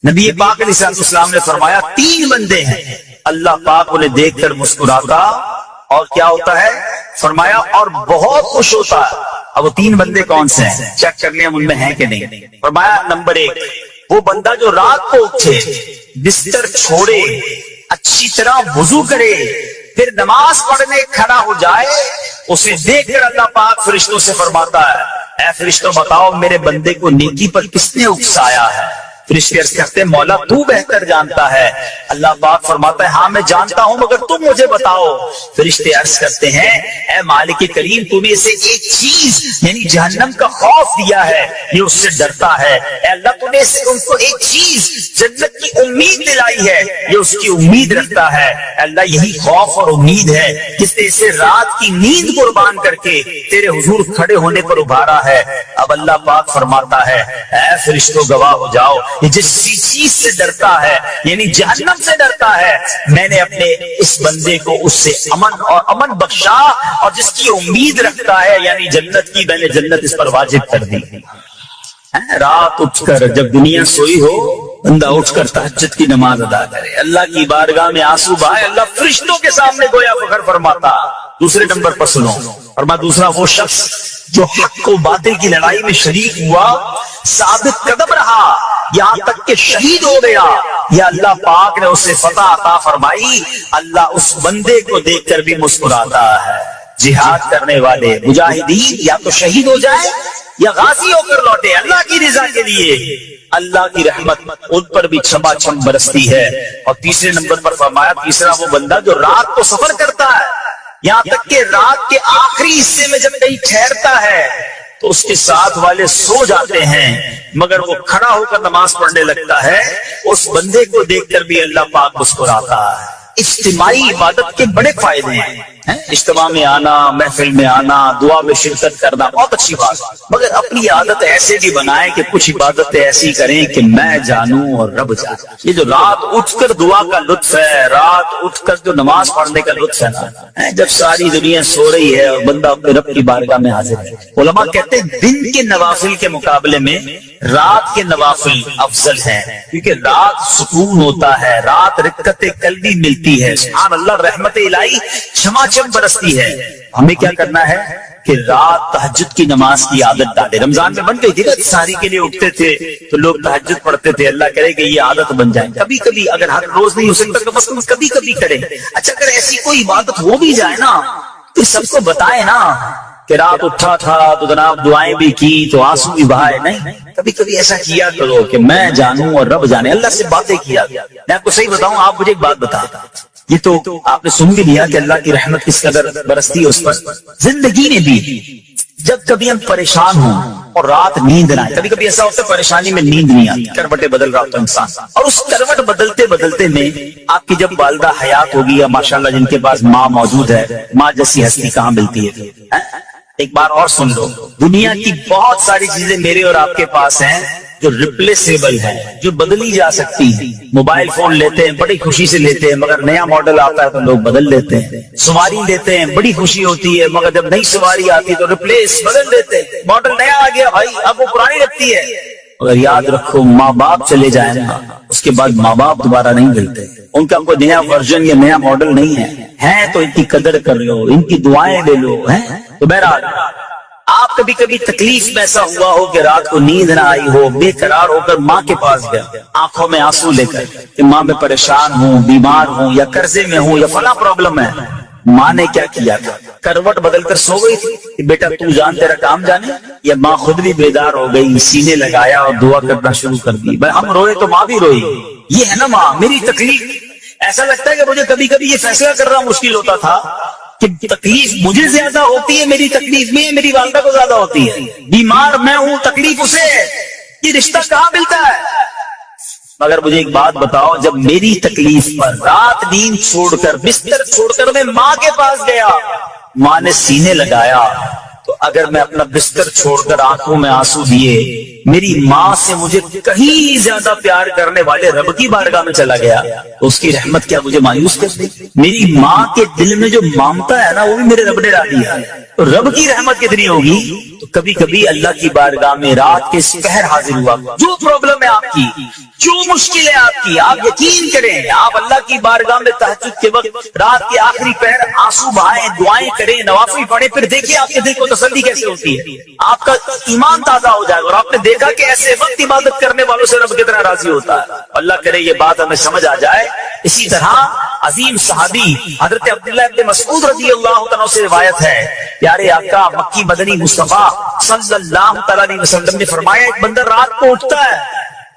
نبی پاک علیہ السلام نے فرمایا 3 بندے ہیں، اللہ پاک انہیں دیکھ کر مسکراتا اور کیا ہوتا ہے؟ فرمایا اور بہت خوش ہوتا ہے۔ اب وہ 3 بندے کون سے ہیں؟ چیک کر لیں ہم ان میں ہیں کہ نہیں۔ فرمایا نمبر 1 وہ بندہ جو رات کو اٹھے، بستر چھوڑے، اچھی طرح وضو کرے، پھر نماز پڑھنے کھڑا ہو جائے، اسے دیکھ کر اللہ پاک فرشتوں سے فرماتا ہے اے فرشتوں بتاؤ میرے بندے کو نیکی پر کس نے اکسایا ہے؟ فرشتے عرض کرتے ہیں مولا تو بہتر جانتا ہے۔ اللہ پاک فرماتا ہے ہاں میں جانتا ہوں مگر تم مجھے بتاؤ۔ فرشتے عرض کرتے ہیں اے مالک کریم تو نے اسے ایک چیز یعنی جہنم کا خوف دیا ہے، یہ اس سے ڈرتا ہے۔ اے اللہ تو نے ان کو ایک چیز جنت کی امید دلائی ہے، یہ اس کی امید رکھتا ہے۔ اے اللہ یہی خوف اور امید ہے جس نے اسے رات کی نیند قربان کر کے تیرے حضور کھڑے ہونے پر ابھارا ہے۔ اب اللہ پاک فرماتا ہے اے فرشتوں گواہ ہو جاؤ، جس چیز سے ڈرتا ہے یعنی جہنم سے ڈرتا ہے، میں نے اپنے اس بندے کو اس سے امن بخشا، اور جس کی امید رکھتا ہے یعنی جنت کی، میں نے جنت اس پر واجب کر دی۔ رات اٹھ کر جب دنیا سوئی ہو بندہ اٹھ کر تہجد کی نماز ادا کرے، اللہ کی بارگاہ میں آنسو بہائے، اللہ فرشتوں کے سامنے گویا فخر فرماتا۔ دوسرے نمبر پر سنو، فرمایا دوسرا وہ شخص جو حق و باطل کی لڑائی میں شریک ہوا، ثابت قدم رہا یہاں تک کہ شہید ہو گیا، یا اللہ پاک نے اسے فتح عطا فرمائی، اللہ اس بندے کو دیکھ کر بھی مسکراتا ہے۔ جہاد کرنے والے مجاہدین یا تو شہید ہو جائے یا غازی ہو کر لوٹے اللہ کی رضا کے لیے، اللہ کی رحمت ان پر بھی چھما چھم برستی ہے۔ اور تیسرے نمبر پر فرمایا تیسرا وہ بندہ جو رات کو سفر کرتا ہے، یہاں تک کہ رات کے آخری حصے میں جب کہیں ٹھہرتا ہے تو اس کے ساتھ والے سو جاتے ہیں مگر وہ کھڑا ہو کر نماز پڑھنے لگتا ہے، اس بندے کو دیکھ کر بھی اللہ پاک مسکراتا ہے۔ اجتماعی عبادت کے بڑے فائدے ہیں، اجتماع میں آنا، محفل میں آنا، دعا میں شرکت کرنا بہت اچھی بات، مگر اپنی عادت ایسے بھی بنائیں کہ کچھ عبادتیں ایسی کریں کہ میں جانوں اور رب جانے۔ یہ جو رات اٹھ کر دعا کا لطف ہے، رات اٹھ کر جو نماز پڑھنے کا لطف ہے نا، جب ساری دنیا سو رہی ہے اور بندہ اپنے رب کی بارگاہ میں حاضر ہے۔ علماء کہتے ہیں دن کے نوافل کے مقابلے میں رات کے نوافل افضل ہیں، کیونکہ رات سکون ہوتا ہے، رات رکعت قلبی ملتی ہے، سبحان اللہ رحمت الہی چھما چھم برستی ہے۔ ہمیں کیا کرنا ہے کہ رات تہجد کی نماز کی عادت ڈالے۔ رمضان میں بن گئی تھی نا، سحری کے لیے اٹھتے تھے تو لوگ تہجد پڑھتے تھے، اللہ کرے کہ یہ عادت بن جائے، کبھی کبھی اگر ہر روز نہیں ہو سکتا تو بس کبھی کبھی کریں۔ اچھا اگر ایسی کوئی عبادت ہو بھی جائے نا تو سب کو بتائے نا کہ رات اٹھا تھا تو جناب دعائیں بھی کی تو آنسو بھی بہائے، نہیں کبھی کبھی ایسا کیا کرو کہ میں جانوں اور رب جانے، اللہ سے باتیں کیا۔ میں آپ کو صحیح بتاؤں، آپ مجھے ایک بات بتاتا، یہ تو آپ نے سن بھی لیا کہ اللہ کی رحمت کس قدر برستی ہے اس پر، زندگی نے بھی جب کبھی ہم پریشان ہوں اور رات نیند نہ آئے، کبھی کبھی ایسا ہوتا ہے پریشانی میں نیند نہیں آتی، کروٹیں بدل رہا ہوتا انسان، اور اس کروٹ بدلتے بدلتے میں آپ کی جب والدہ حیات ہوگی یا ماشاءاللہ جن کے پاس ماں موجود ہے، ماں جیسی ہستی کہاں ملتی ہے۔ ایک بار اور سن لو، دنیا کی بہت ساری چیزیں میرے اور آپ کے پاس ہیں جو ریپلیسیبل ہے، جو بدلی جا سکتی ہیں۔ موبائل فون لیتے ہیں بڑی خوشی سے لیتے ہیں مگر نیا ماڈل آتا ہے تو لوگ بدل لیتے ہیں، سواری لیتے ہیں بڑی خوشی ہوتی ہے مگر جب نئی سواری آتی ہے تو ریپلیس بدل دیتے ہیں، ماڈل نیا آ گیا بھائی اب وہ پرانی لگتی ہے۔ اگر یاد رکھو ماں باپ چلے جائیں نا اس کے بعد ماں باپ دوبارہ نہیں ملتے، ان کا کوئی نیا ورژن یا نیا ماڈل نہیں ہے تو ان کی قدر کر لو، ان کی دعائیں لے لو۔ تو بہرحال آپ کبھی کبھی تکلیف میں ایسا ہوا ہو کہ رات کو نیند نہ آئی ہو، بے قرار ہو کر ماں کے پاس گیا آنکھوں میں آنسو لے کر کہ ماں میں پریشان ہوں، بیمار ہوں یا قرضے میں ہوں یا فلاں پرابلم ہے، ماں نے کیا کیا تھا؟ کروٹ بدل کر سو گئی تھی کہ بیٹا تو جان تیرا کام جانے، یا ماں خود بھی بیدار ہو گئی، سینے لگایا اور دعا کرنا شروع کر دی؟ بھائی ہم روئے تو ماں بھی روئی، یہ ہے نا ماں میری تکلیف۔ ایسا لگتا ہے کہ مجھے کبھی کبھی یہ فیصلہ کرنا مشکل ہوتا تھا کہ تکلیف مجھے زیادہ ہوتی ہے میری تکلیف میں، میری والدہ کو زیادہ ہوتی ہے، بیمار میں ہوں تکلیف اسے، یہ رشتہ کہاں ملتا ہے؟ مگر مجھے ایک بات بتاؤ، جب میری تکلیف پر رات نیند چھوڑ کر بستر چھوڑ کر میں ماں کے پاس گیا، ماں نے سینے لگایا، تو اگر میں اپنا بستر چھوڑ کر آنکھوں میں آنسو دیے میری ماں سے مجھے کہیں زیادہ پیار کرنے والے رب کی بارگاہ میں چلا گیا تو اس کی رحمت کیا مجھے مایوس کر دی؟ میری ماں کے دل میں جو مامتا ہے نا وہ بھی میرے رب نے ڈال دیا، تو رب کی رحمت کتنی ہوگی تو کبھی کبھی اللہ کی بارگاہ میں رات کے پہر حاضر ہوا، جو پرابلم ہے آپ کی، جو مشکل ہے آپ کی، آپ یقین کریں، آپ اللہ کی بارگاہ میں تہجد کے وقت رات کے آخری پہر آنسو بہائیں، دعائیں کریں، نوافل پڑھیں، پھر دیکھیں آپ کے دل کو تسلی کیسے ہوتی ہے، آپ کا ایمان تازہ ہو جائے گا، اور آپ نے دیکھا کہ ایسے وقت عبادت کرنے والوں سے رب کتنا راضی ہوتا ہے۔ اللہ کرے یہ بات ہمیں سمجھ آ جائے۔ اسی طرح عظیم صحابی حضرت عبداللہ ابن مسعود رضی اللہ عنہ سے روایت ہے، پیارے آقا مکی مدنی مصطفیٰ صلی اللہ تعالی علیہ وسلم نے فرمایا، ایک بندہ رات کو اٹھتا ہے،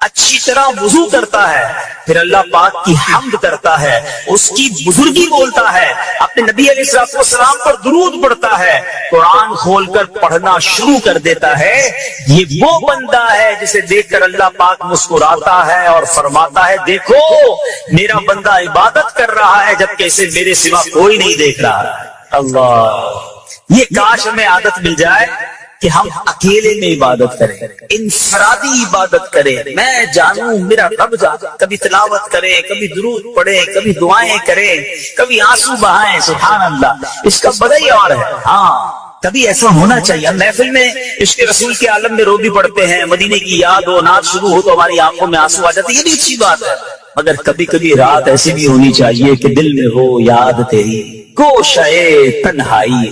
اچھی طرح وضو کرتا ہے، پھر اللہ پاک کی حمد کرتا ہے، اس کی بزرگی بولتا ہے، اپنے نبی علیہ السلام پر درود پڑھتا ہے، قرآن کھول کر پڑھنا شروع کر دیتا ہے، یہ وہ بندہ ہے جسے دیکھ کر اللہ پاک مسکراتا ہے اور فرماتا ہے، دیکھو میرا بندہ عبادت کر رہا ہے جبکہ اسے میرے سوا کوئی نہیں دیکھ رہا۔ اللہ، یہ کاش ہمیں عادت مل جائے کہ ہم اکیلے میں عبادت کریں، انفرادی عبادت کریں، میں جانوں میرا رب جانے، کبھی تلاوت کریں، کبھی درود پڑھیں، کبھی دعائیں کریں، کبھی آنسو بہائیں، سبحان اللہ، اس کا بڑا ہی اور ہے۔ ہاں کبھی ایسا ہونا چاہیے، ہم محفل میں عشق رسول کے عالم میں رو بھی پڑھتے ہیں، مدینے کی یاد ہو، نعت شروع ہو تو ہماری آنکھوں میں آنسو آ جاتے ہیں، یہ بھی اچھی بات ہے، مگر کبھی کبھی رات ایسی بھی ہونی چاہیے کہ دل میں ہو یاد تیری گوشے تنہائی،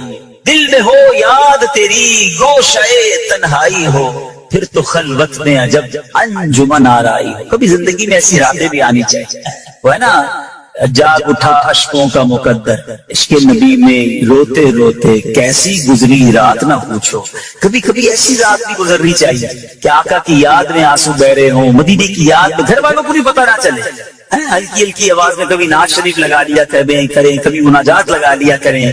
دل میں ہو یاد تیری گوشے تنہائی ہو، پھر تو خلوت میں عجب انجمن آرائی ہو۔ کبھی زندگی میں ایسی راتیں بھی آنی چاہیے، وہ ہے نا، جاگ اٹھا اشکوں کا مقدر، عشق نبی میں روتے روتے کیسی گزری رات نہ پوچھو۔ کبھی کبھی ایسی رات بھی گزرنی چاہیے کہ آقا کی یاد میں آنسو بہ رہے ہوں، مدینے کی یاد میں، گھر والوں کو بھی پتہ نہ چلے، ہلکی ہلکی آواز میں کبھی نعت شریف لگا لیا کریں، کبھی مناجات لگا لیا کریں،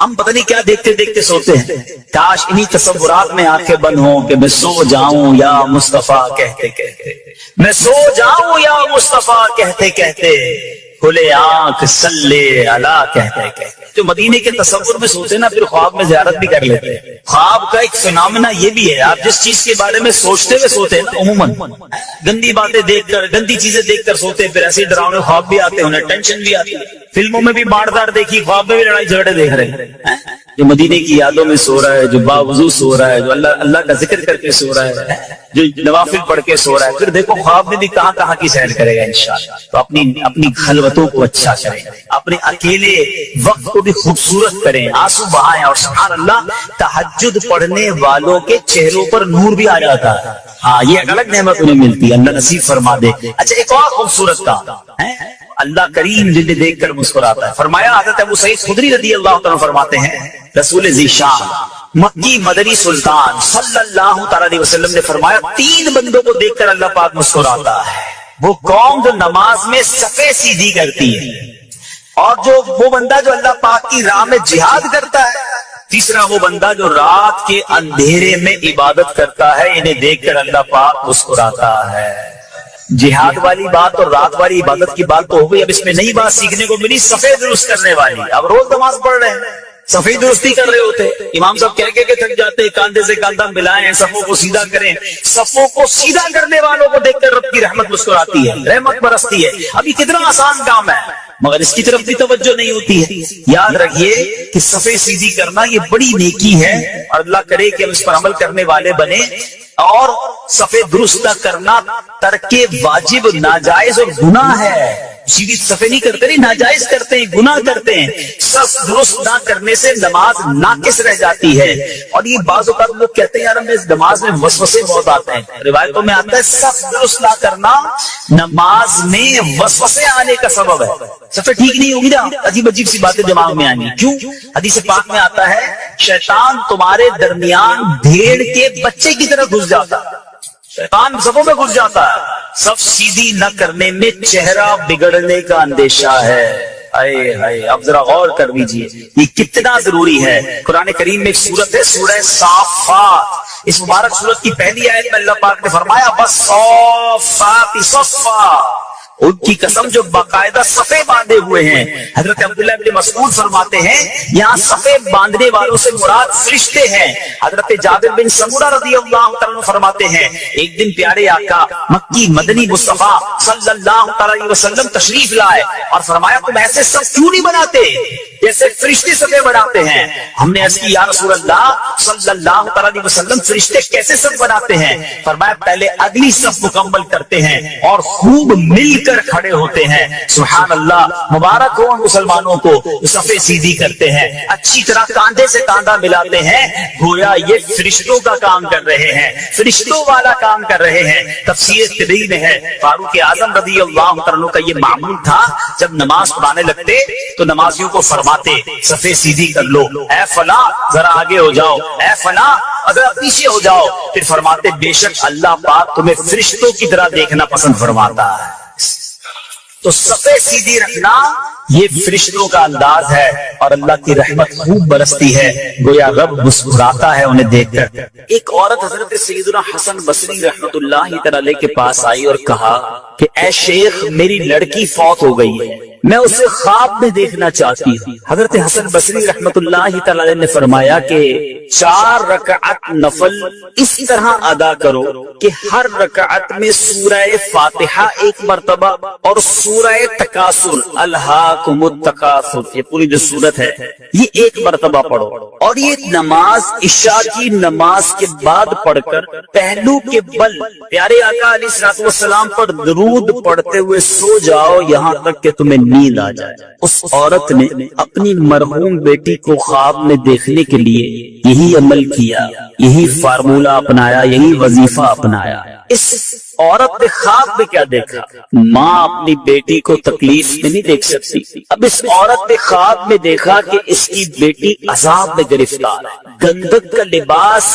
ہم پتہ نہیں کیا دیکھتے دیکھتے سوتے ہیں۔ کاش انہی تصورات میں آنکھیں بند ہوں کہ میں سو جاؤں یا مصطفیٰ کہتے کہتے، میں سو جاؤں یا مصطفیٰ کہتے کہتے، کھلے آنکھ صلی علی کہتے کہتے۔ جو مدینے کے تصور میں سوتے نا پھر خواب میں زیارت بھی کر لیتے ہیں۔ خواب کا ایک فینومینا یہ بھی ہے، آپ جس چیز کے بارے میں سوچتے ہوئے سوتے ہیں نا، عموماً گندی باتیں دیکھ کر، گندی چیزیں دیکھ کر سوتے ہیں، پھر ایسے ڈراؤنے خواب بھی آتے ہیں، انہیں ٹینشن بھی آتی ہے۔ فلموں میں بھی باڑدار دیکھی، خواب میں بھی لڑائی جھگڑے دیکھ رہے ہیں۔ جو مدینے کی یادوں میں سو رہا ہے، جو باوضو سو رہا ہے، جو اللہ کا ذکر کر کے سو رہا ہے، جو نوافل پڑھ کے سو رہا ہے، پھر دیکھو خواب میں بھی کہاں کہاں کی سیر کرے گا انشاءاللہ۔ تو اپنی خلوتوں کو اچھا کریں، اپنے اکیلے وقت کو بھی خوبصورت کریں، آنسو بہائیں، اور سبحان اللہ تہجد پڑھنے والوں کے چہروں پر نور بھی آ جاتا ہے۔ ہاں یہ ایک الگ نعمت انہیں ملتی ہے، اللہ نصیب فرما دے۔ اچھا ایک اور خوبصورت کام ہے، اللہ کریم جنہیں دیکھ کر مسکراتا ہے۔ فرمایا حضرت ابو سعید خدری رضی اللہ عنہ فرماتے ہیں، رسول ذیشان مکی مدنی سلطان صلی اللہ تعالی علیہ وسلم نے فرمایا، 3 بندوں کو دیکھ کر اللہ پاک مسکراتا ہے۔ وہ قوم جو نماز میں صفیں سیدھی کرتی ہے، اور وہ بندہ جو اللہ پاک کی راہ میں جہاد کرتا ہے، تیسرا وہ بندہ جو رات کے اندھیرے میں عبادت کرتا ہے، انہیں دیکھ کر اللہ پاک مسکراتا ہے۔ جہاد والی بات اور رات والی عبادت کی بات تو ہو گئی، اب اس میں نئی بات سیکھنے کو ملی، صفیں درست کرنے والی۔ اب روز نماز پڑھ رہے ہیں، صفیں درستی کر رہے ہوتے، امام صاحب کہہ کے تھک جاتے، کاندھے سے کاندھا ملائیں، صفوں کو سیدھا کریں۔ صفوں کو سیدھا کرنے والوں کو دیکھ کر رب کی رحمت مسکراتی ہے، رحمت برستی ہے۔ اب یہ کتنا آسان کام ہے، مگر اس کی طرف بھی توجہ نہیں ہوتی ہے۔ یاد رکھیے کہ صفیں سیدھی کرنا یہ بڑی نیکی ہے، اور اللہ کرے کہ ہم اس پر عمل کرنے والے بنے۔ اور صفیں درست کرنا ترک واجب، ناجائز اور گناہ ہے۔ سیدھی صفیں نہیں کرتے، نہیں ناجائز کرتے ہیں، گناہ کرتے ہیں۔ صف درست نہ کرنے سے نماز ناقص رہ جاتی ہے۔ اور یہ بعض اوقات لوگ کہتے ہیں یار ہمیں اس نماز میں وسوسے بہت آتے ہیں، روایتوں میں آتا ہے صف درست نہ کرنا نماز میں وسوسے آنے کا سبب ہے۔ صفیں ٹھیک نہیں ہوگی نا، عجیب عجیب سی باتیں دماغ میں آئیں گی۔ کیوں؟ حدیث پاک میں آتا ہے شیطان تمہارے درمیان بھیڑ کے بچے کی طرح گھس جاتا ہے، شیطان صفوں میں گھس جاتا ہے۔ صف سیدھی نہ کرنے میں چہرہ بگڑنے کا اندیشہ ہے۔ اے ہائے، اب ذرا غور کر لیجیے یہ کتنا ضروری ہے۔ قرآن کریم میں ایک سورت ہے، سورہ صافات۔ اس مبارک سورت کی پہلی آیت میں اللہ پاک نے فرمایا وَالصَّافَّاتِ صَفًّا، ان کی قسم جو باقاعدہ صفیں باندھے ہوئے ہیں۔ حضرت عبداللہ ابن مسعود فرماتے ہیں یہاں صفیں باندھنے والوں سے مراد فرشتے ہیں۔ حضرت جابر بن سمورہ رضی اللہ عنہ فرماتے ہیں ایک دن پیارے آقا مکی مدنی مصطفیٰ صلی اللہ علیہ وسلم تشریف لائے اور فرمایا تم ایسے صف کیوں نہیں بناتے؟ جیسے فرشتے صفیں بناتے ہیں. ہم نے عرض کی یا رسول اللہ صلی اللہ علیہ وسلم فرشتے کیسے صف بناتے ہیں؟ فرمایا پہلے اگلی صف مکمل کرتے ہیں اور خوب مل کر کھڑے ہوتے ہیں. سبحان اللہ، مبارک ہو مسلمانوں کو صفیں سیدھی کرتے ہیں، اچھی طرح کاندھے سے کاندھا ملاتے ہیں، گویا یہ فرشتوں کا کام کر رہے ہیں، فرشتوں والا کام کر رہے ہیں. تفسیر طبری میں ہے فاروق اعظم رضی اللہ عنہ کا یہ معمول تھا، جب نماز پڑھانے لگتے تو نمازیوں کو فرماتے صفیں سیدھی کر لو، اے فلاں ذرا آگے ہو جاؤ، اے فلاں اگر پیچھے ہو جاؤ. پھر فرماتے بے شک اللہ پاک تمہیں فرشتوں کی طرح دیکھنا پسند فرماتا ہے. تو صفیں سیدھی رکھنا یہ فرشتوں کا انداز ہے اور اللہ کی رحمت خوب برستی ہے، گویا رب مسکراتا ہے انہیں دیکھ کر. ایک عورت حضرت سیدنا حسن بصری رحمت اللہ تعالی کے پاس آئی اور کہا کہ اے شیخ میری لڑکی فوت ہو گئی ہے، میں اسے خواب میں دیکھنا چاہتی ہوں. حضرت حسن بصری رحمت اللہ تعالی نے فرمایا کہ 4 رکعت نفل اس طرح ادا کرو کہ ہر رکعت میں سورہ فاتحہ ایک مرتبہ اور سورہ تکاثر الہاکم التکاثر، یہ پوری جو سورت ہے یہ ایک مرتبہ پڑھو، اور یہ نماز عشاء کی نماز کے بعد پڑھ کر پہلو کے بل پیارے آقا علیہ الصلوۃ والسلام پر درود پڑھتے ہوئے سو جاؤ یہاں تک کہ تمہیں نیند آ جائے. اس عورت نے اپنی مرحوم بیٹی کو خواب میں دیکھنے کے لیے یہی عمل کیا، یہی فارمولہ اپنایا، یہی وظیفہ اپنایا. اس عورت نے خواب میں کیا دیکھا؟ ماں اپنی بیٹی کو تکلیف میں نہیں دیکھ سکتی. اب اس عورت نے خواب میں دیکھا کہ اس کی بیٹی عذاب میں گرفتار ہے، گندک کا لباس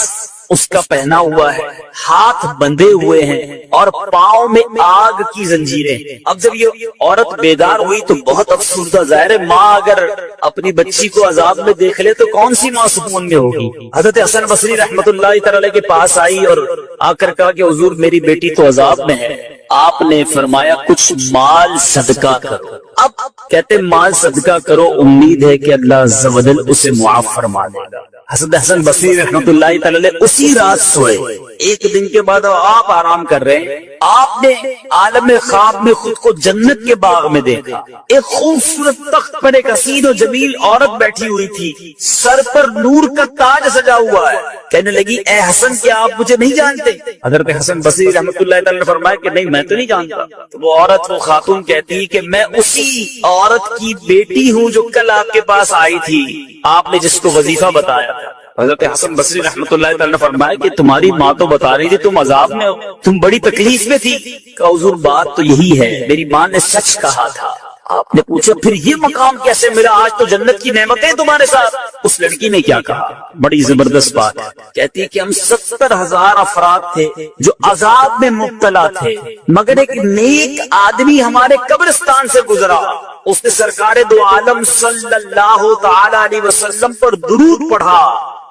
اس کا پہنا ہوا ہے، ہاتھ بندھے ہوئے ہیں اور پاؤں میں آگ کی زنجیریں. اب جب یہ عورت بیدار ہوئی تو بہت افسردہ، ظاہر ہے ماں اگر اپنی بچی کو عذاب میں دیکھ لے تو کون سی ماں سکون میں ہوگی. حضرت حسن بصری رحمت اللہ تعالی کے پاس آئی اور آ کر کہا کہ حضور میری بیٹی تو عذاب میں ہے. آپ نے فرمایا کچھ مال صدقہ کرو. اب کہتے مال صدقہ کرو، امید ہے کہ اللہ عز و جل اسے معاف فرما دے گا. حضرت حسن بصری رحمت اللہ تعالی اسی رات سوئے. ایک دن کے بعد آپ آرام کر رہے ہیں، آپ نے عالم خواب میں خود کو جنت کے باغ میں دیکھا. ایک خوبصورت تخت پر ایک حسین و جمیل عورت بیٹھی ہوئی تھی، سر پر نور کا تاج سجا ہوا ہے. کہنے لگی اے حسن کیا آپ مجھے نہیں جانتے؟ حضرت حسن بصری رحمت اللہ تعالی نے فرمایا کہ نہیں میں تو نہیں جانتا. تو وہ عورت وہ خاتون کہتی کہ میں اسی عورت کی بیٹی ہوں جو کل آپ کے پاس آئی تھی، آپ نے جس کو وظیفہ بتایا. حضرت حسن بصری رحمت اللہ تعالی نے فرمایا کہ تمہاری ماں تو بتا رہی تھی تم عذاب میں ہو، تم بڑی تکلیف میں تھی. کہ حضور بات تو یہی ہے، میری ماں نے سچ کہا تھا. آپ نے پوچھا پھر یہ مقام کیسے ملا؟ آج تو جنت کی نعمتیں تمہارے ساتھ. اس لڑکی نے کیا کہا؟ بڑی زبردست بات ہے. کہتی ہے کہ ہم 70,000 افراد تھے جو عذاب میں مبتلا تھے، مگر ایک نیک آدمی ہمارے قبرستان سے گزرا، اس نے سرکار دو عالم صلی اللہ تعالی علیہ وسلم پر درود پڑھا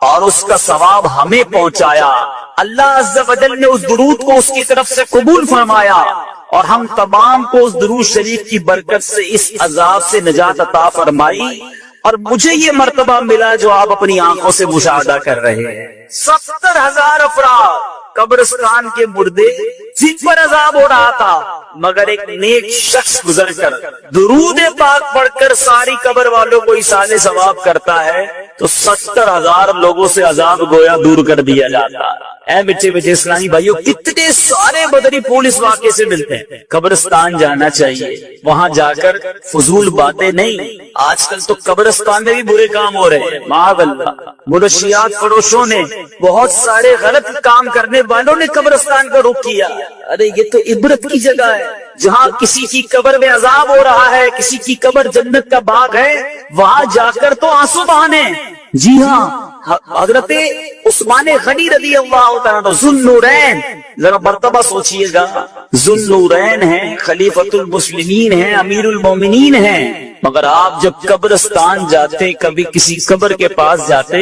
اور اس کا ثواب ہمیں پہنچایا. اللہ عز و جل نے اس درود کو اس کی طرف سے قبول فرمایا اور ہم تمام کو اس درود شریف کی برکت سے اس عذاب سے نجات عطا فرمائی، اور مجھے یہ مرتبہ ملا جو آپ اپنی آنکھوں سے مشاہدہ کر رہے ہیں. 70,000 افراد قبرستان کے مردے جن پر عذاب ہو رہا تھا، مگر ایک نیک شخص گزر کر درود پاک پڑھ کر ساری قبر والوں کو ایصال ثواب کرتا ہے تو 70,000 لوگوں سے عذاب گویا دور کر دیا جاتا. اے بچے بچے اسلامی بھائیوں، کتنے سارے بدری پھول اس واقعے سے ملتے ہیں. قبرستان جانا چاہیے، وہاں جا کر فضول باتیں نہیں. آج کل تو قبرستان میں بھی برے کام ہو رہے ہیں، معاذ اللہ. منشیات فروشوں نے، بہت سارے غلط کام کرنے والوں نے قبرستان کا رخ کیا. ارے یہ تو عبرت کی جگہ ہے، جہاں کسی کی قبر میں عذاب ہو رہا ہے، کسی کی قبر جنت کا باغ ہے، وہاں جا کر تو آنسو بہانے. جی ہاں، حضرت عثمان غنی رضی اللہ تعالیٰ ذوالنورین، ذرا مرتبہ سوچئے گا، ذوالنورین ہیں، خلیفۃ المسلمین ہیں، امیر المومنین ہیں، مگر آپ جب قبرستان جاتے، کبھی کسی قبر کے پاس جاتے،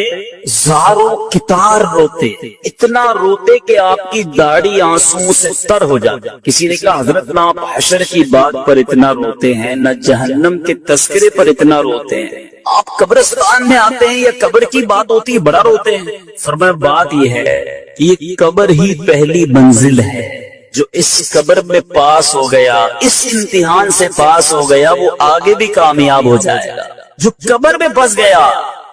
زاروں کتار روتے، اتنا روتے کہ آپ کی داڑھی آنسوں سے تر ہو جاتی. کسی نے کہا حضرت نہ آپ حشر کی بات پر اتنا روتے ہیں، نہ جہنم کے تذکرے پر اتنا روتے ہیں، آپ قبرستان میں آتے ہیں یا قبر کی بات ہوتی ہے بڑا روتے ہیں. فرمایا بات یہ ہے کہ یہ قبر ہی پہلی منزل ہے، جو اس قبر میں پاس ہو گیا، اس امتحان سے پاس ہو گیا، وہ آگے بھی کامیاب ہو جائے گا. جو قبر میں پھنس گیا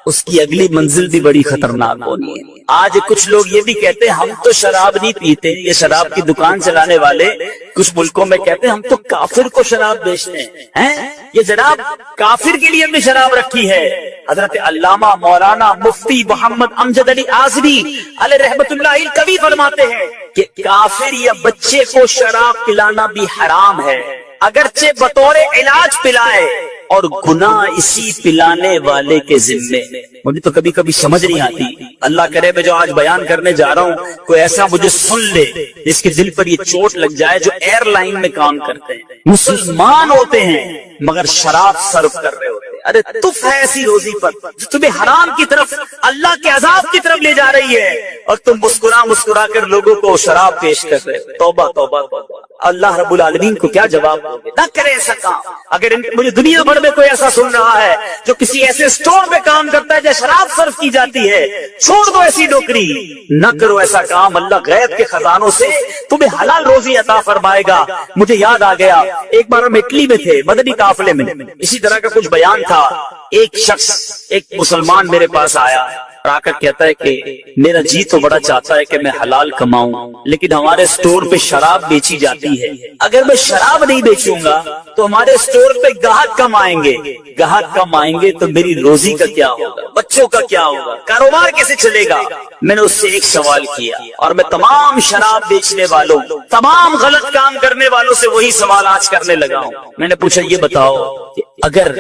اس کی اگلی منزل بھی بڑی خطرناک ہونی ہے۔ آج کچھ لوگ یہ بھی کہتے ہیں ہم تو شراب نہیں پیتے، یہ شراب کی دکان چلانے والے کچھ ملکوں میں کہتے ہیں ہم تو کافر کو شراب بیچتے ہیں، یہ جناب کافر کے لیے ہم نے شراب رکھی ہے۔ حضرت علامہ مولانا مفتی محمد امجد علی اعظمی علیہ رحمت اللہ الکوی فرماتے ہیں کہ کافر یا بچے کو شراب پلانا بھی حرام ہے، اگرچہ بطور علاج پلائے، اور گناہ اسی پلانے والے کے ذمے۔ مجھے تو کبھی کبھی سمجھ نہیں آتی، اللہ کرے میں جو آج بیان کرنے جا رہا ہوں کوئی ایسا مجھے سن لے جس کے دل پر یہ چوٹ لگ جائے، جو ایئر لائن میں کام کرتے ہیں، مسلمان ہوتے ہیں مگر شراب سرو کر رہے ہوتے ہیں۔ ارے تف ہے ایسی روزی پر جو تمہیں حرام کی طرف، اللہ کے عذاب کی طرف لے جا رہی ہے، اور تم مسکرا مسکرا کر لوگوں کو شراب پیش کر رہے ہو۔ توبہ توبہ توبہ، اللہ رب العالمین کو کیا جواب دو گے؟ نہ کرے ایسا کام۔ اگر مجھے دنیا بھر میں کوئی ایسا سن رہا ہے جو کسی ایسے اسٹور میں کام کرتا ہے جہاں شراب صرف کی جاتی ہے، چھوڑ دو ایسی نوکری، نہ کرو ایسا کام۔ اللہ غیب کے خزانوں سے تمہیں حلال روزی عطا فرمائے گا۔ مجھے یاد آ گیا، ایک بار ہم اٹلی میں تھے، مدنی قافلے میں، اسی طرح کا کچھ بیان تھا۔ ایک شخص، ایک مسلمان میرے پاس آیا اور آ کر کہتا ہے کہ میرا جی تو بڑا چاہتا ہے کہ میں حلال کماؤں، لیکن ہمارے اسٹور پہ شراب بیچی جاتی ہے، اگر میں شراب نہیں بیچوں گا تو ہمارے اسٹور پہ گاہک کم آئیں گے، گاہک کم آئیں گے تو میری روزی کا کیا ہوگا، بچوں کا کیا ہوگا، کاروبار کیسے چلے گا؟ میں نے اس سے ایک سوال کیا، اور میں تمام شراب بیچنے والوں، تمام غلط کام کرنے والوں سے وہی سوال آج کرنے لگا ہوں۔ میں نے پوچھا یہ بتاؤ کہ اگر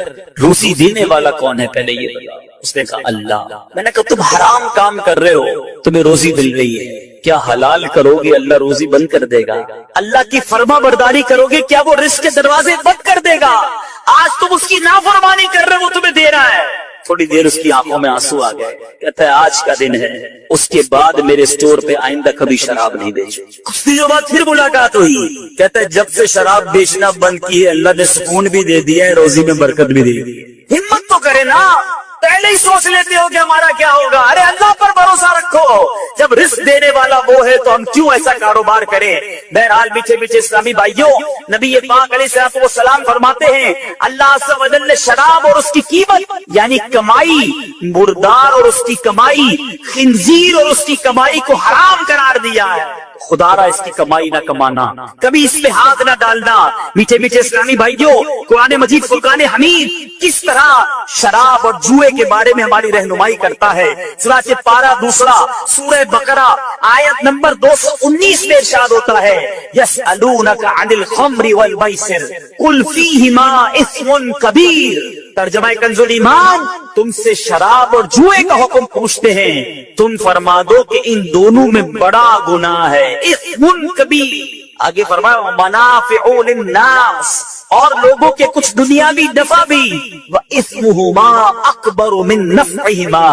روزی دینے والا کون ہے، پہلے یہ بتاؤ۔ اس نے کہا اللہ۔ میں نے کہا تم حرام کام کر رہے ہو، تمہیں روزی مل رہی ہے، کیا حلال کرو گے اللہ روزی بند کر دے گا؟ اللہ کی فرما برداری کرو گے کیا وہ رزق کے دروازے بند کر دے گا؟ آج تم اس کی نافرمانی کر رہے ہو، وہ تمہیں دے رہا ہے۔ تھوڑی دیر اس کی آنکھوں میں آنسو آ گئے، کہتا ہے آج کا دن ہے، اس کے بعد میرے اسٹور پہ آئندہ کبھی شراب نہیں بیچو۔ کچھ دنوں بعد پھر ملاقات ہوئی، کہتا ہے جب سے شراب بیچنا بند کی ہے اللہ نے سکون بھی دے دیا ہے، روزی میں برکت بھی دے دی ہے۔ ہمت تو کرے نا، پہلے ہی سوچ لیتے ہو کہ ہمارا کیا ہوگا۔ ارے اللہ پر بھروسہ رکھو، جب رزق دینے والا وہ ہے تو ہم کیوں ایسا کاروبار کریں؟ بہرحال میٹھے میٹھے اسلامی بھائیوں، نبی پاک علیہ الصلوۃ والسلام فرماتے ہیں اللہ عز و جل نے شراب اور اس کی قیمت یعنی کمائی، مردار اور اس کی کمائی، خنزیر اور اس کی کمائی کو حرام قرار دیا ہے۔ خدا را اس کی کمائی نہ کمانا، کبھی اس میں ہاتھ نہ ڈالنا۔ میٹھے میٹھے اسلامی بھائیوں، قرآن مجید فرقان حمید کس طرح شراب اور جوئے کے بارے میں ہماری رہنمائی کرتا ہے۔ چنانچہ پارہ دوسرا سورہ بقرہ آیت نمبر 219 میں ارشاد ہوتا ہے یسألونک عن الخمر والمیسر قل فیہما اثم کبیر۔ ترجمہ کنز الایمان، تم سے شراب اور جوئے کا حکم پوچھتے ہیں، تم فرما دو کہ ان دونوں میں بڑا گناہ ہے، اثم کبیر۔ آگے فرمایا منافع للناس، اور لوگوں کے کچھ دنیاوی نفع بھی، وَإِثْمُهُمَا أَكْبَرُ مِن نَفْعِهِمَا،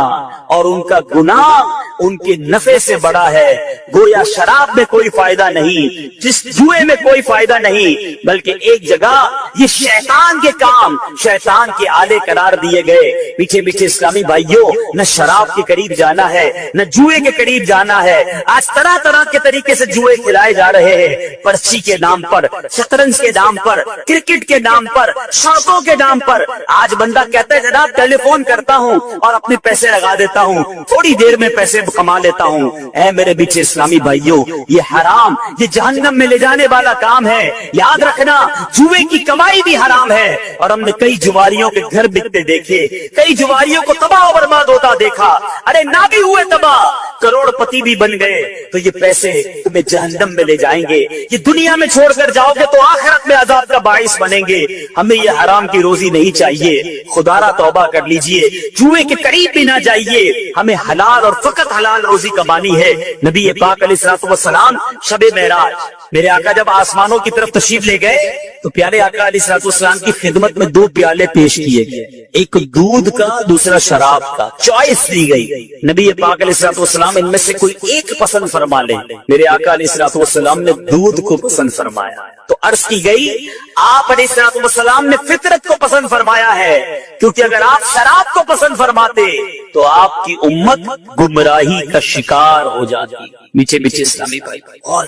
اور ان کا گناہ ان کے نفع سے بڑا ہے۔ گویا شراب میں کوئی فائدہ نہیں، جس جوئے میں کوئی فائدہ نہیں، بلکہ ایک جگہ یہ شیطان کے کام، شیطان کے آلے قرار دیے گئے۔ میٹھے میٹھے اسلامی بھائیوں، نہ شراب کے قریب جانا ہے، نہ جوئے کے قریب جانا ہے۔ آج طرح طرح کے طریقے سے جوئے کھلائے جا رہے ہیں، پرچی کے نام پر، شطرنج کے نام پر، کرکٹ کے نام پر، شرطوں کے نام پر۔ آج بندہ کہتا ہے جناب ٹیلی فون کرتا ہوں اور اپنے پیسے لگا دیتا ہوں، تھوڑی دیر میں پیسے کما لیتا ہوں۔ اے میرے بیچے اسلامی بھائیوں، یہ حرام، یہ جہنم میں لے جانے والا کام ہے۔ یاد رکھنا جوئے کی کمائی بھی حرام ہے، اور ہم نے کئی جواریوں کے گھر بکتے دیکھے، کئی جواریوں کو تباہ و برباد ہوتا دیکھا۔ ارے نہ بھی ہوئے تباہ، کروڑ پتی بھی بن گئے، تو یہ پیسے تمہیں جہنم میں لے جائیں گے۔ یہ دنیا میں چھوڑ کر جاؤ گے تو آخرت میں عذاب کا باعث بنیں گے۔ ہمیں یہ حرام کی روزی نہیں چاہیے، خدا را توبہ کر لیجئے، جوئے کے قریب بھی نہ جائیے۔ ہمیں حلال اور فقط حلال روزی کمانی ہے۔ نبی پاک علیہ الصلوۃ والسلام شب معراج، میرے آقا جب آسمانوں کی طرف تشریف لے گئے تو پیارے آقا علیہ الصلوۃ والسلام کی خدمت میں 2 پیالے پیش کیے گئے، ایک دودھ کا، دوسرا شراب کا۔ چوائس دی گئی، نبی پاک علیہ الصلوۃ والسلام ان میں سے کوئی ایک پسند فرما لیں۔ میرے آقا علیہ الصلوۃ والسلام نے دودھ کو پسند فرمایا، تو عرض کی گئی آپ علیہ الصلوۃ والسلام نے فطرت کو پسند فرمایا ہے، کیونکہ اگر آپ شراب کو پسند فرماتے تو آپ کی امت گمراہی کا شکار ہو جاتی۔ میٹھے میٹھے اسلامی بھائی، اور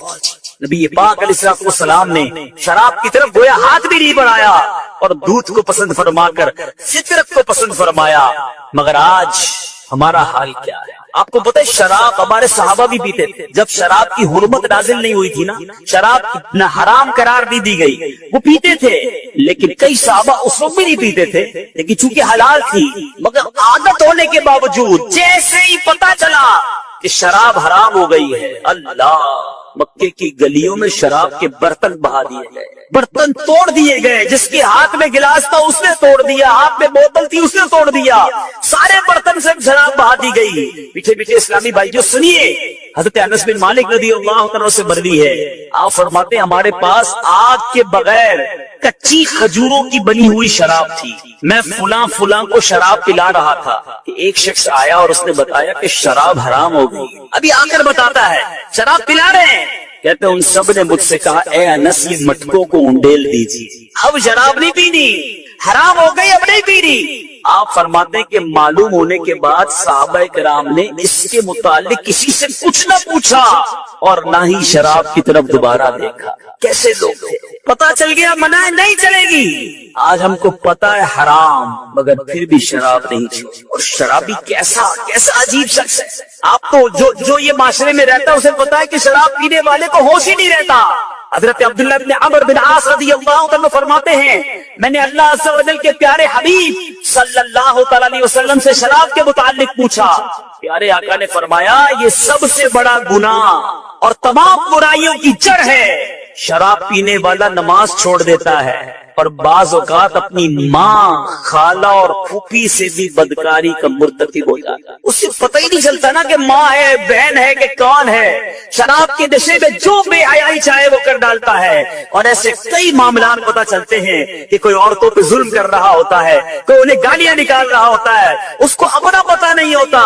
نبی پاک علیہ الصلوۃ والسلام نے شراب کی طرف گویا ہاتھ بھی نہیں بڑھایا، اور دودھ کو پسند فرما کر فطرت کو پسند فرمایا. مگر آج ہمارا حال کیا ہے؟ آپ کو پتہ ہے شراب ہمارے صحابہ بھی پیتے تھے. جب شراب کی حرمت نازل نہیں ہوئی تھی نا، شراب نہ حرام قرار نہیں دی گئی، وہ پیتے تھے. لیکن کئی صحابہ اس وقت بھی نہیں پیتے تھے، لیکن چونکہ حلال تھی، مگر عادت ہونے کے باوجود جیسے ہی پتا چلا کہ شراب حرام ہو گئی ہے، اللہ، مکے کی گلیوں میں شراب کے برتن بہا دیے گئے، برتن توڑ دیے گئے. جس کے ہاتھ میں گلاس تھا اس نے توڑ دیا، ہاتھ میں بوتل تھی اس نے توڑ دیا، سارے برتن سے شراب بہا دی گئی. پیچھے پیچھے اسلامی بھائی جو سنیے، حضرت انس بن مالک رضی اللہ عنہ سے مروی ہے، آپ فرماتے ہیں ہمارے پاس آگ کے بغیر کچی کھجوروں کی بنی ہوئی شراب تھی. میں فلاں کو شراب پلا رہا تھا کہ ایک شخص آیا اور اس نے بتایا کہ شراب حرام ہو گئی. ابھی آ کر بتاتا ہے شراب پلا رہے ہیں. کہتے ان سب نے مجھ سے کہا اے انس یہ مٹکوں کو انڈیل دیجیے، اب شراب نہیں پینی، حرام ہو گئی، اب نہیں پینی. آپ فرماتے ہیں کہ معلوم ہونے کے بعد صحابہ کرام نے اس کے متعلق کسی سے کچھ نہ پوچھا اور نہ ہی شراب کی طرف دوبارہ دیکھا. کیسے لوگ تھے؟ پتا چل گیا منع نہیں چلے گی. آج ہم کو پتا ہے حرام، مگر پھر بھی شراب نہیں چھوڑی. اور شرابی کیسا عجیب شخص ہے. آپ تو جو یہ معاشرے میں رہتا ہے اسے پتا ہے کہ شراب پینے والے کو ہوش ہی نہیں رہتا. حضرت عبداللہ بن عمرو بن عاص رضی اللہ عنہ فرماتے ہیں میں نے اللہ عز و جل کے پیارے حبیب صلی اللہ تعالی علیہ وسلم سے شراب کے متعلق پوچھا. پیارے آقا نے فرمایا یہ سب سے بڑا گناہ اور تمام برائیوں کی جڑ ہے. شراب پینے والا نماز چھوڑ دیتا ہے اور بعض اوقات اپنی ماں، خالہ اور پھوپھی سے بھی بدکاری کا مرتکب ہو جاتا ہے. اسے پتہ ہی نہیں چلتا نا کہ ماں ہے، بہن ہے کہ کون ہے. شراب کے نشے میں جو بے حیائی چاہے وہ کر ڈالتا ہے. اور ایسے کئی معاملات پتہ چلتے ہیں کہ کوئی عورتوں پہ ظلم کر رہا ہوتا ہے، کوئی انہیں گالیاں نکال رہا ہوتا ہے، اس کو اپنا پتہ نہیں ہوتا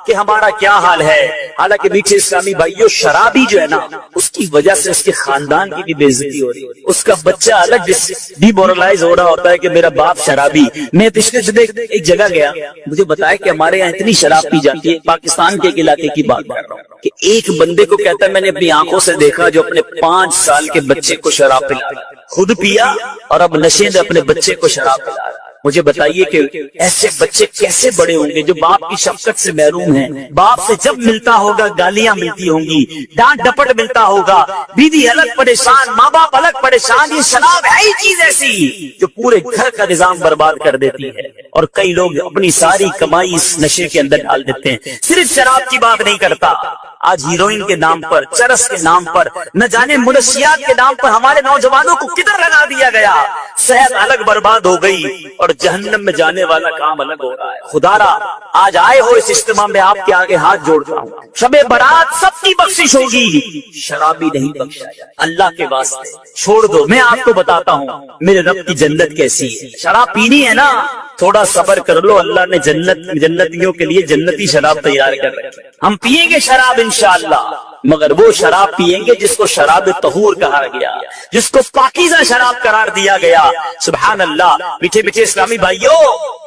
کہ ہمارا کیا حال ہے. حالانکہ میٹھے اسلامی بھائیوں شرابی جو ہے نا اس کی وجہ سے اس کے خاندان کی بھی بے عزتی ہو رہی ہے. اس کا بچہ الگ ڈیمورلائز ہو رہا ہوتا ہے کہ میرا باپ شرابی. میں پچھلے دن ایک جگہ گیا، مجھے بتایا کہ ہمارے یہاں اتنی شراب پی جاتی ہے، پاکستان کے ایک علاقے کی بات کر رہا ہوں، کہ ایک بندے کو کہتا ہے میں نے اپنی آنکھوں سے دیکھا جو اپنے 5 سال کے بچے کو شراب پلا، خود پیا اور اب نشے میں اپنے بچے کو شراب پلا. مجھے بتائیے کہ ایسے بچے کیسے بڑے ہوں گے جو باپ کی شفقت سے محروم ہیں. باپ سے جب ملتا ہوگا گالیاں ملتی ہوں گی، ڈانٹ ڈپٹ ملتا ہوگا، بیوی الگ پریشان، ماں باپ الگ پریشان. یہ شراب ہے ہی چیز ایسی جو پورے گھر کا نظام برباد کر دیتی ہے. اور کئی لوگ اپنی ساری کمائی اس نشے کے اندر ڈال دیتے ہیں. صرف شراب کی بات نہیں کرتا، آج ہیروئن کے نام پر، چرس کے نام پر، نہ جانے منشیات کے نام پر ہمارے نوجوانوں کو کدھر لگا دیا گیا. صحت الگ برباد ہو گئی اور جہنم میں جانے والا کام الگ ہو رہا ہے. خدا را آج آئے ہو اس اجتماع میں آپ کے آگے ہاتھ جوڑتا ہوں، شب برات سب کی بخشش ہوگی، شرابی نہیں بخشا. اللہ کے واسطے چھوڑ دو. میں آپ کو بتاتا ہوں میرے رب کی جنت کیسی ہے. شراب پینی ہے نا، تھوڑا صبر کر لو، اللہ نے جنتیوں کے لیے جنتی شراب تیار کر رکھی. ہم پیئیں گے شراب انشاءاللہ، مگر وہ شراب پیئیں گے جس کو شراب طہور کہا گیا، جس کو پاکیزہ شراب قرار دیا گیا. سبحان اللہ. میٹھے میٹھے اسلامی بھائیوں،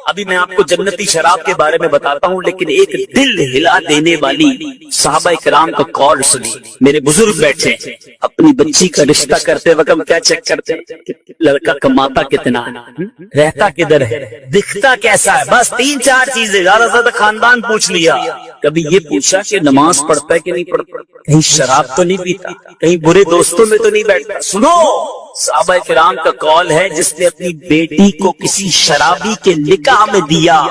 ابھی میں آپ کو جنتی شراب کے بارے میں بتاتا ہوں، لیکن ایک دل ہلا دینے والی صحابہ کرام کا قول سنی. میرے بزرگ بیٹھے اپنی بچی کا رشتہ کرتے وقت کیا چیک کرتے ہیں؟ لڑکا کماتا کتنا ہے، رہتا کدھر ہے، دکھتا کیسا ہے. بس 3-4 چیزیں. زیادہ زیادہ خاندان پوچھ لیا. کبھی یہ پوچھا کہ نماز پڑھتا ہے کہ نہیں پڑھتا، کہیں شراب تو نہیں پیتا، کہیں برے دوستوں میں تو نہیں بیٹھتا. سنو، صحابہ کرام کا قول ہے جس نے اپنی بیٹی کو کسی شرابی کے نکاح میں دیا،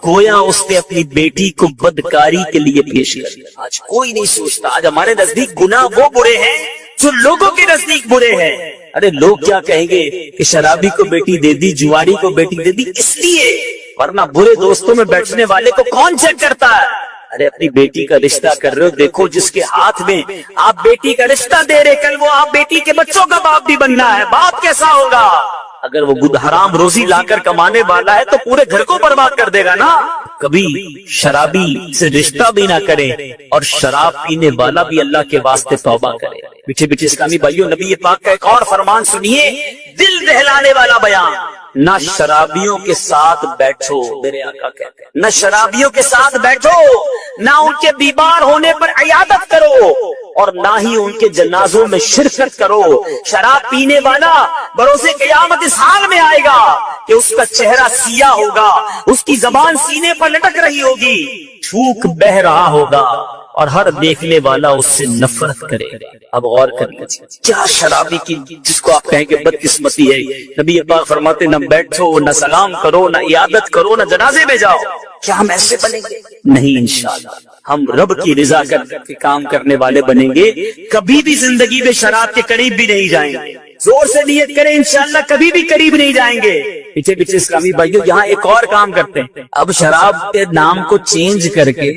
گویا اس نے اپنی بیٹی کو بدکاری کے لیے پیش کر دیا. آج کوئی نہیں سوچتا. آج ہمارے نزدیک گناہ وہ برے ہیں جو لوگوں کے نزدیک برے ہیں. ارے لوگ کیا کہیں گے کہ شرابی کو بیٹی دے دی، جواری کو بیٹی دے دی، اس لیے، ورنہ برے دوستوں میں بیٹھنے والے کو کون چیک کرتا ہے. ارے اپنی بیٹی کا رشتہ کر رہے ہو، دیکھو جس کے ہاتھ میں آپ بیٹی کا رشتہ دے رہے، کل وہ آپ بیٹی کے بچوں کا باپ بھی بننا ہے. باپ کیسا ہوگا؟ اگر وہ حرام روزی لا کر کمانے والا ہے تو پورے گھر کو برباد کر دے گا نا. کبھی شرابی سے رشتہ بھی نہ کرے اور شراب پینے والا بھی اللہ کے واسطے توبہ کرے. پیچھے پیچھے اسلامی بھائیوں، نبی پاک کا ایک اور فرمان سنیے، دل دہلانے والا بیان. نہ شرابیوں کے ساتھ بیٹھو، میرے آقا کہتے ہیں، نہ شرابیوں کے ساتھ بیٹھو، نہ ان کے بیمار ہونے پر عیادت کرو، اور نہ ہی ان کے جنازوں میں شرکت کرو۔ شراب پینے والا بروز قیامت اس حال میں آئے گا کہ اس کا چہرہ سیاہ ہوگا، اس کی زبان سینے پر لٹک رہی ہوگی، تھوک بہ رہا ہوگا اور ہر دیکھنے والا اس سے نفرت کرے۔ اب غور کریں کیا شرابی کی جس کو آپ کہیں کہ بدقسمتی ہے، نبی پاک فرماتے نہ بیٹھو، نہ سلام کرو، نہ عیادت کرو، نہ جنازے میں جاؤ۔ کیا ہم ایسے بنیں گے؟ نہیں، انشاءاللہ ہم رب کی رضا کر کے کام کرنے والے بنیں گے، کبھی بھی زندگی میں شراب کے قریب بھی نہیں جائیں گے۔ زور سے نیت کریں انشاءاللہ کبھی بھی قریب نہیں جائیں گے۔ پیچھے پیچھے اسلامی بھائیوں یہاں ایک اور کام کرتے ہیں، اب شراب کے نام کو چینج کر کے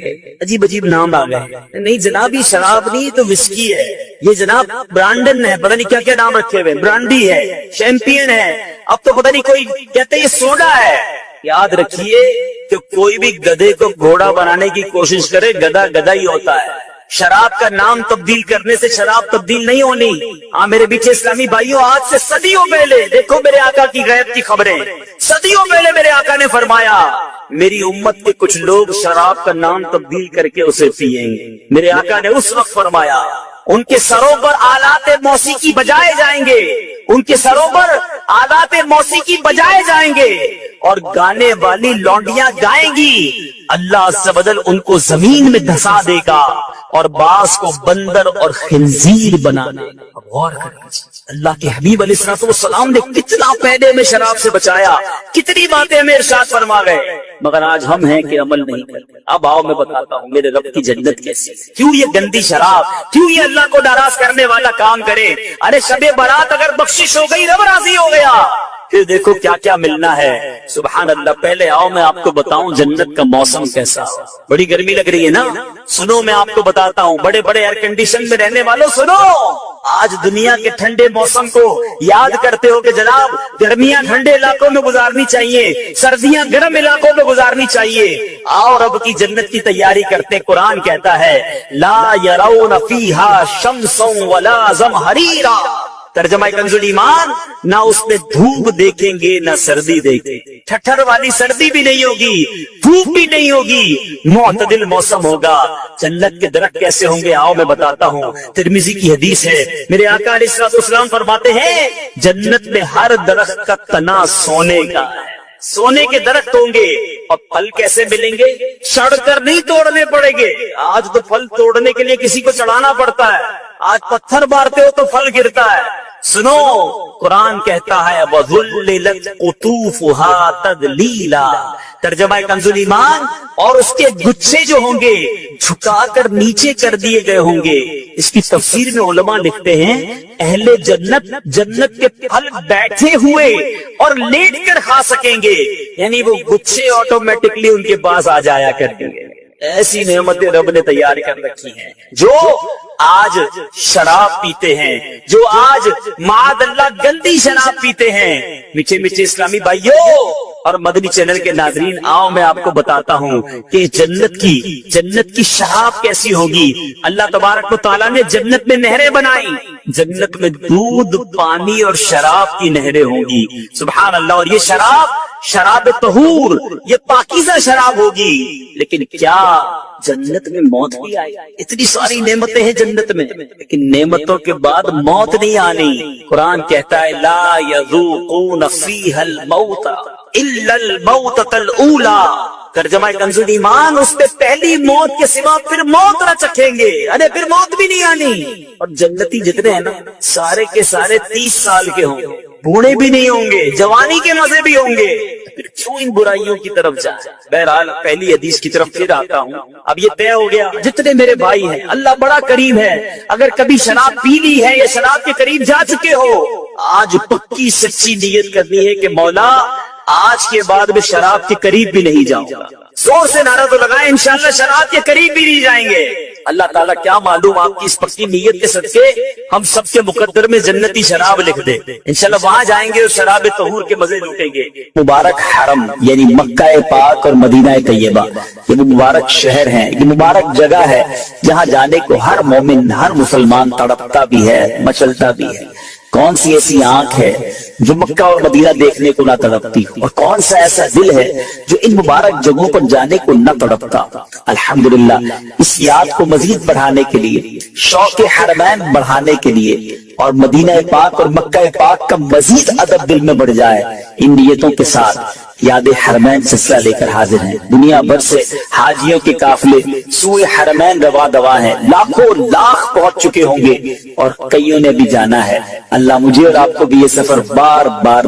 عجیب عجیب نام آ گئے۔ نہیں جناب یہ شراب نہیں، تو وسکی ہے، یہ جناب برانڈن ہے، پتہ نہیں کیا کیا نام رکھے ہوئے، برانڈی ہے، چیمپئن ہے، اب تو پتہ نہیں کوئی کہتے ہیں یہ سوڈا ہے۔ یاد رکھیے کہ کوئی بھی گدھے کو گھوڑا بنانے کی کوشش کرے، گدھا گدھا ہی ہوتا ہے۔ شراب کا نام تبدیل کرنے سے شراب تبدیل نہیں ہونی۔ میرے پیچھے اسلامی بھائیوں آج سے صدیوں پہلے دیکھو میرے آقا کی غیب کی خبریں، صدیوں پہلے میرے آقا نے فرمایا میری امت کے کچھ لوگ شراب کا نام تبدیل کر کے اسے پیئیں گے۔ میرے آقا نے اس وقت فرمایا ان کے سروں پر آلات موسیقی بجائے جائیں گے، ان کے سروں پر آلات موسیقی بجائے جائیں گے اور گانے والی لونڈیاں گائیں گی، اللہ عز و جل ان کو زمین میں دھسا دے گا اور باز کو بندر اور خنزیر بنا دے گا۔ غور کریں اللہ کے حبیب علیہ الصلوۃ والسلام نے کتنا پہلے میں شراب سے بچایا، کتنی باتیں ہمیں ارشاد فرما گئے، مگر آج ہم ہیں کہ عمل نہیں کرتے۔ اب آؤ میں بتاتا ہوں میرے رب کی جنت کیسی، کیوں یہ گندی شراب، کیوں یہ اللہ کو ناراض کرنے والا کام کرے۔ ارے شب برات اگر بخشش ہو گئی، رب راضی ہو گیا، پھر دیکھو کیا کیا ملنا ہے۔ سبحان اللہ۔ پہلے آؤ میں آپ کو بتاؤں جنت کا موسم کیسا۔ بڑی گرمی لگ رہی ہے نا، سنو میں آپ کو بتاتا ہوں، بڑے بڑے ایئر کنڈیشن میں رہنے والوں سنو، آج دنیا کے ٹھنڈے موسم کو یاد کرتے ہو کہ جناب گرمیاں ٹھنڈے علاقوں میں گزارنی چاہیے، سردیاں گرم علاقوں میں گزارنی چاہیے۔ آؤ رب کی جنت کی تیاری کرتے۔ قرآن کہتا ہے لا یرون فیہا شمسا ولا زمہریرا، ترجمہ کنز الایمان، نہ اس میں دھوپ دیکھیں گے نہ سردی دیکھیں گے، ٹھٹھر والی سردی بھی نہیں ہوگی، دھوپ بھی نہیں ہوگی، معتدل موسم ہوگا۔ جنت کے درخت کیسے ہوں گے آؤ میں بتاتا ہوں، ترمذی کی حدیث ہے، میرے آقا علیہ الصلوۃ والسلام فرماتے ہیں جنت میں ہر درخت کا تنا سونے کا ہے، سونے کے درخت ہوں گے۔ اور پھل کیسے ملیں گے؟ سڑ کر نہیں توڑنے پڑیں گے۔ آج تو پھل توڑنے کے لیے کسی کو چڑھانا پڑتا ہے، آج پتھر مارتے ہو تو پھل گرتا ہے۔ سنو قرآن کہتا ہے وَذُلِّلَتْ قُطُوفُهَا تَذْلِيلًا، ترجمہ کنز الایمان، اور اس کے گچھے جو ہوں گے جھکا کر نیچے کر دیے گئے ہوں گے۔ اس کی تفسیر میں علماء لکھتے ہیں اہل جنت جنت کے پھل بیٹھے ہوئے اور لیٹ کر کھا سکیں گے، یعنی وہ گچھے آٹومیٹکلی ان کے پاس آ جایا کریں گے۔ ایسی نعمتیں رب نے تیار کر رکھی ہیں۔ جو آج شراب پیتے ہیں، جو آج معاذ اللہ گندی شراب پیتے ہیں، میٹھے میٹھے اسلامی بھائیوں اور مدنی چینل کے ناظرین، آؤ میں آپ کو بتاتا ہوں کہ جنت کی شراب کیسی ہوگی۔ اللہ تبارک و تعالیٰ نے جنت میں نہریں بنائی، جنت میں دودھ، پانی اور شراب کی نہریں ہوں گی۔ سبحان اللہ۔ اور یہ شراب طہور، یہ پاکیزہ شراب ہوگی۔ لیکن کیا جنت میں موت بھی آئے؟ اتنی ساری نعمتیں ہیں جنت میں، لیکن نعمتوں کے بعد موت نہیں آنی۔ قرآن کہتا ہے لا یذوقون فیہا الموت الا الموتۃ الاولی، ترجمہ کنز الایمان، اس پہ پہلی موت کے سوا پھر موت نہ چکھیں گے، ارے پھر موت بھی نہیں آنی۔ اور جنتی جتنے ہیں نا سارے کے سارے 30 سال کے ہوں گے، بوڑھے بھی نہیں ہوں گے، جوانی کے مزے بھی ہوں گے، پھر کیوں ان برائیوں کی طرف جائیں۔ بہرحال پہلی حدیث کی طرف پھر آتا ہوں۔ اب یہ طے ہو گیا جتنے میرے بھائی ہیں، اللہ بڑا کریم ہے، اگر کبھی شراب پی لی ہے یا شراب کے قریب جا چکے ہو، آج پکی سچی نیت کرنی ہے کہ مولا آج کے بعد میں شراب کے قریب بھی نہیں جاؤں گا۔ زور سے نعرہ تو لگائیں انشاءاللہ شراب کے قریب بھی نہیں جائیں گے۔ اللہ تعالیٰ کیا معلوم آپ کی اس پکی نیت کے صدقے ہم سب کے مقدر میں جنتی شراب لکھ دے، انشاءاللہ وہاں جائیں گے اور شراب طہور کے مزے لوٹیں گے۔ مبارک حرم یعنی مکہ پاک اور مدینہ طیبہ، یہ مبارک شہر ہیں، یہ مبارک جگہ ہے جہاں جانے کو ہر مومن، ہر مسلمان تڑپتا بھی ہے، مچلتا بھی ہے۔ کون سی ایسی آنکھ ہے جو مکہ اور مدینہ دیکھنے کو نہ تڑپتی، اور کون سا ایسا دل ہے جو ان مبارک جگہوں پر جانے کو نہ تڑپتا۔ الحمدللہ اس یاد کو مزید بڑھانے کے لیے، شوق حرمین بڑھانے کے لیے، اور مدینہ پاک اور مکہ پاک کا مزید ادب دل میں بڑھ جائے، ان نیتوں کے ساتھ یاد حرمین سلسلہ لے کر حاضر ہیں۔ دنیا بھر سے حاجیوں کے قافلے سوئے حرمین روا دوا ہیں، لاکھوں لاکھ پہنچ چکے ہوں گے اور کئیوں نے بھی جانا ہے۔ اللہ مجھے اور آپ کو بھی یہ سفر بار بار